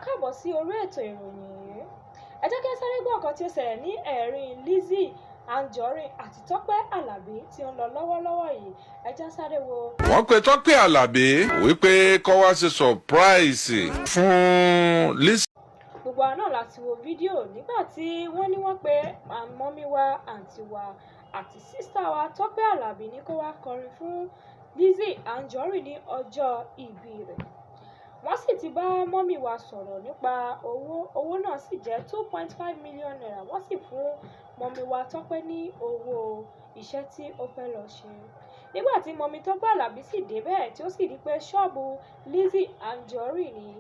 káàbọ̀ sí orí ètò ìròyìn yìí. Ẹ jẹ́ kí a sáré gbọ́ nǹkan tí ó ṣẹlẹ̀ ní ẹ̀rín Lizzy Anjorin àti Tọ́pẹ́ Àlàbí tí ó ń lọ lọ́wọ́lọ́wọ́ yìí. Ẹ jẹ́ sáré wo. Wọ́n pe Tọ́pẹ́ Àlàbí wípé kó wá ṣe surprise fún Lizzy. Gbogbo àná láti wo fídíò nígbà tí wọ́n pe mọ́mí wa, àǹtí wa àti sísá wa Tọ́pẹ́ Àlàbí ní kó wá kọrin fún Lizzy Anjorin ní ọjọ́ ìbí rẹ̀. Wọ́n sì ti bá mọ́mí wa sọ̀rọ̀ nípa owó náà sì jẹ́ 2.5 million naira. Wọ́n sì fún mọ́mí wa Tọ́pẹ́ ní owó iṣẹ́ tí ó fẹ́ lọ ṣe. Nígbà tí mọ́mí Tọ́pẹ́ Àlàbí sì débẹ̀ tí ó sì rí pé ṣọ́ọ̀bù Lizzy Anjorin ni,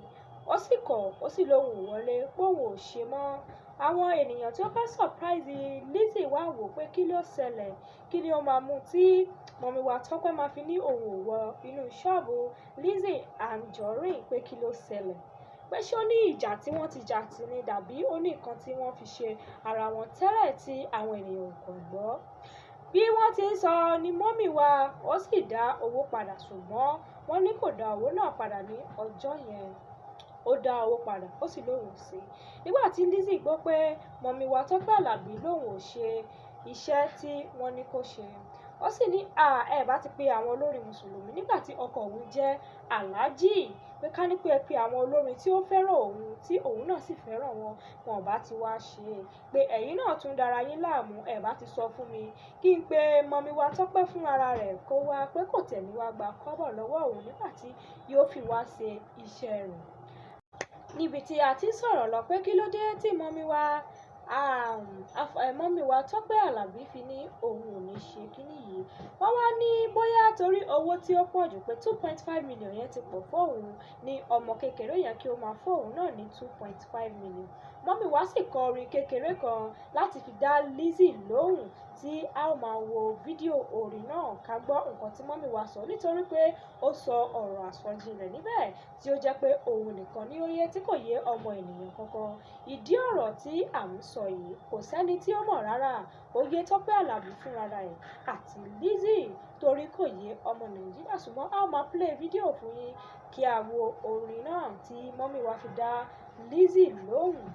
ó sì kọ̀, ó sì lóhùn wọlé póun ò ṣe mọ́. Àwọn ènìyàn tí ó fẹ́ surprise Lizzy wá wò pé kí ló ṣẹlẹ̀, kí ni ó máa mú tí mọ́mí wa Tọ́pẹ́ máa fi ní òun ò wọ inú ṣọ́ọ̀bù Lizzy Anjorin, pé kí ló ṣẹlẹ̀, pé ṣé ó ní ìjà tí wọ́n ti jà tì ní dàbí ó ní nǹkan tí wọ́n fi ṣe ara wọn tẹ́lẹ̀ tí àwọn ènìyàn kò gbọ́. Bí wọ́n ti ń sọ ni mọ́mí wa ó sì dá owó padà, ṣùgbọ́n wọ́n ní kò dá owó náà padà ní ọjọ́ yẹn. Ó dá owó padà, ó sì lóhùn sí. Nígbà tí Lizzy gbọ́ pé mọ́mí wa Tọ́pẹ́ Àlàbí lóhùn ò ṣe iṣẹ́ tí wọ́n ní kó ṣe, ó sì ní ẹ bá ti pe àwọn olórin mùsùlùmí nígbà tí ọkọ òun jẹ́ aláàjì, pé ká ní pé ẹ pe àwọn olórin tí ó fẹ́ràn òun tí òun náà sì fẹ́ràn wọn bá ti wá ṣe é, pé ẹ̀yin náà tún dára yín láàmú, ẹ bá ti sọ fún mi kí n pe mọ́mí wa Tọ́pẹ́ fún ara rẹ̀ kó wá, pé kò tẹ̀lé wá gba kọ́bọ̀ lọ́wọ́ òun nígbà tí yóò fi wá ṣe iṣẹ́ rẹ̀. Níbi tí a ti sọ̀rọ̀ lọ pé kí ló dé tí mọ́mí wa Tọ́pẹ́ Àlàbí fi ní òun ò ní ṣe kíní yìí. Wọ́n wá ní bóyá torí owó tí ó pọ̀ jù, pé 2.5 million yẹn ti pọ̀ fóun ní ọmọ kékeré yẹn kí ó máa fóun náà ní 2.5 million. Mọ́mí wa sì kọ orin kékeré kan láti fi dá Lizzy lóhùn tí a ó máa wo fídíò orin náà ká gbọ́ nǹkan tí mọ́mí wa sọ, nítorí pé ó sọ ọ̀rọ̀ àsọjinlẹ̀ níbẹ̀ tí ó jẹ́ pé òun nìkan ni ó yé tí kò yé ọmọ ènìyàn kankan. Ìdí ọ̀rọ̀ tí à ń sọ yìí kò sẹ́ni tí ó mọ̀ rárá. Ó yé Tọ́pẹ́ Àlàbí fúnra rẹ̀ àti Lizzy, torí kò yé ọmọ Nàìjíríà. Ṣùgbọ́n a ó máa play fídíò fún yín kí a wo orin náà tí mọ́mí wa fi dá Lizzy lóhùn.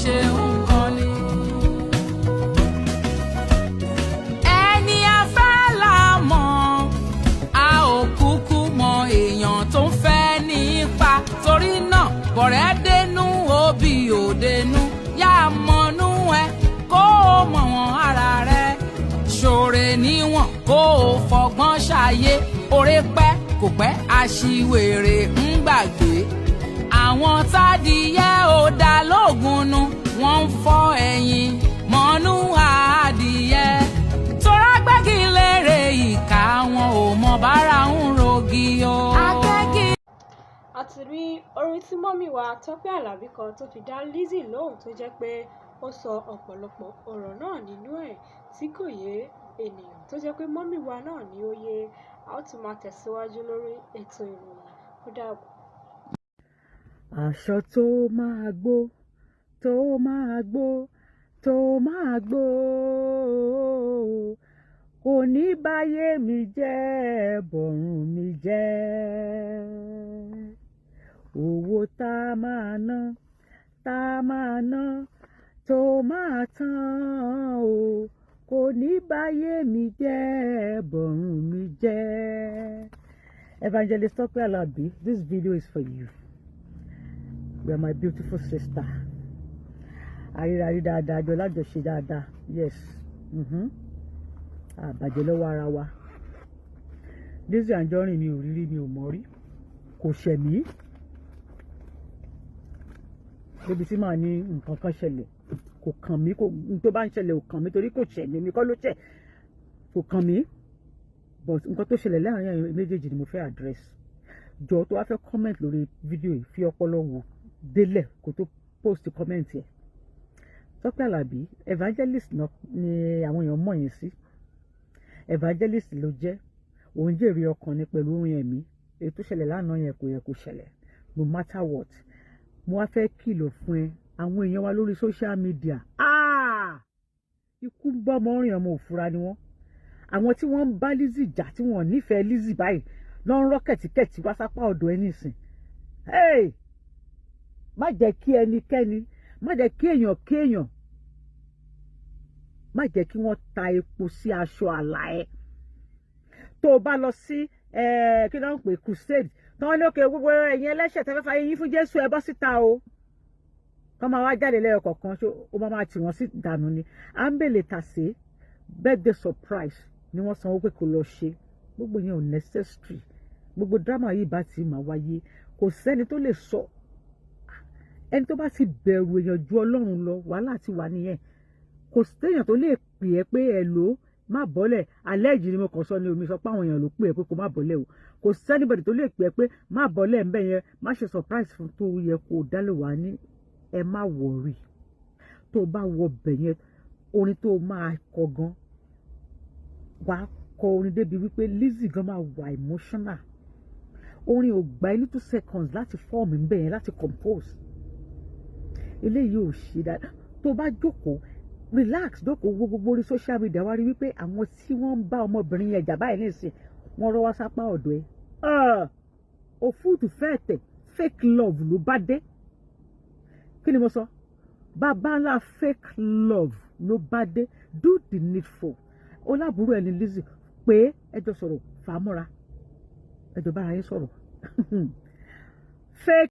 Ṣé nǹkan ni ẹni afẹ́ là mọ̀, a ò kúkú mọ èèyàn tó ń fẹ́ nípa, torí náà bọ̀rẹ́ dénú òbí ò dénú, yá mọ̀nú ẹ kó o mọ̀ wọ́n ara rẹ, ṣòre níwọ̀n kó o fọgbọ́n ṣàyé, oore pẹ́ kò pẹ́ aṣiwèrè ń gbàgbé, àwọn tádìyẹ ò dá lóògùn nu wọ́n ń fọ́ ẹyin mọ́nú adìyẹ, torá gbẹ́gi lérè ìka wọn ò mọ bára ń rogi o. A ti rí orin tí mọ́mí wa Tọ́pẹ́ Àlàbí kan tó fi dá Lizzy lóhùn tó jẹ́ pé ó sọ ọ̀pọ̀lọpọ̀ ọ̀rọ̀ náà nínú ẹ̀ tí kò yé ènìyàn, tó jẹ́ pé mọ́mí wa náà ni ó yé. A ó tún máa tẹ̀síwájú lórí ètò ìròyìn. Ó dàbọ̀. Aṣọ tó máa gbó, tó máa gbó, tó máa gbó, kò ní báyé mi jẹ́ bọ̀rùn mi jẹ́. Owó tá a máa ná, tó máa tán o, kò ní báyé mi jẹ́ bọ̀rùn mi jẹ́. Evangelist Tọ́pẹ́ Àlàbí, this video is for you. You are my beautiful sister. Àrírarí dáadáa, jọ lájọṣe dáadáa. Yes. Àbàjẹ́ lọ́wọ́ ara wa. Lizzy Anjorin mi ò rírí, mi ò mọ̀ rí. Kò ṣẹ̀ mí. Débi tí màá ní nǹkan kan ṣẹlẹ̀. Kò kàn mí, tó bá ń ṣẹlẹ̀ ò kàn mí torí kò ṣẹ̀ mí, mi kọ́ ló ṣẹ̀. Kò kàn mí. But nǹkan tó ṣẹlẹ̀ láàrin ẹ̀yin méjèèjì ni mo fẹ́ address. Jọ tó wá fẹ́ comment lórí fídíò yìí, fi ọpọlọ wò délẹ̀ kó tó post comment yẹn. Tọ́pẹ́ Àlàbí evangelist náà ni àwọn èèyàn mọ̀ yẹn sí. Evangelist ló jẹ́, òun jèrè ọkàn ni pẹ̀lú orin ẹ̀mí. Èyí tó ṣẹlẹ̀ lánàá yẹn kò yẹ kó ṣẹlẹ̀, no matter what. Mo wá fẹ́ kìlọ̀ fún ẹ, àwọn èèyàn wa lórí social media, ikú ń bọ́ ọmọ rìn ọmọ òfura ni wọ́n. Àwọn tí wọ́n ń bá Lizzy jà tí wọ́n nífẹ̀ẹ́ Lizzy báyìí lọ ń rọ́ kẹ̀tíkẹ̀tí wá sápá ọ̀dọ̀ ẹ nísìn. má jẹ́ kí ẹnikẹ́ni má jẹ́ kí èèyàn kéèyàn má jẹ́ kí wọ́n ta epo sí aṣọ àlà ẹ̀ tó o bá lọ sí kí ló ń pè crusade tí wọ́n ní òkè gbogbo ẹ̀yin ẹlẹ́ṣẹ̀ tẹ́fẹ́ fàyè yín fún Jésù ẹ bọ́ síta o kọ́ máa wá jáde lẹ́yọ kọ̀ọ̀kan ṣó ó máa tì wọ́n sí dànù ni à ń bèlè tàsé birthday surprise ni wọ́n sanwó pé kó lọ ṣe gbogbo yẹn ò necessary gbogbo drama yìí bá ti máa wáyé kò sẹ́ni tó lè sọ ẹni tó bá ti bẹ̀rù èèyàn ju Ọlọ́run lọ wàhálà ti wà nìyẹn kò séèyàn tó lè pè é pé ẹ lò ó má bọ́lẹ̀ alẹ́ ìjì ni mo kàn sọ ni omi sọ pé àwọn èèyàn ló pè é pé kó má bọ́lẹ̀ o kò sẹ́nibọ̀dì tó lè pè é pé má bọ́lẹ̀ ńbẹ̀ yẹn má ṣe surprise fún tó yẹ kó dálé wá ní ẹ má wọ̀rì tó bá wọ bẹ̀ yẹn orin tó máa kọ gan wàá kọ orin débi wípé Lizzy gan máa wà emotional orin ò gba ní 2 seconds láti form ńbẹ̀ yẹn láti compose eléyìí ò ṣe dáadáa tó bá jókòó relax jókòó gbogbo orí social media wá rí wípé àwọn tí wọ́n ń bá ọmọbìnrin yẹn jà báyìí nísìn wọ́n rọ́ wá sápá ọ̀dọ̀ ẹ̀ òfúùtù fẹ́ẹ̀ tẹ̀ fake love ló bá dé kí ni mo sọ bàbá ńlá fake love ló bá dé do the needful olábùrú ẹni Lizzy pé ẹjọ́ sọ̀rọ̀ fàámọ́ra ẹjọ́ bára yín sọ̀rọ̀ fake.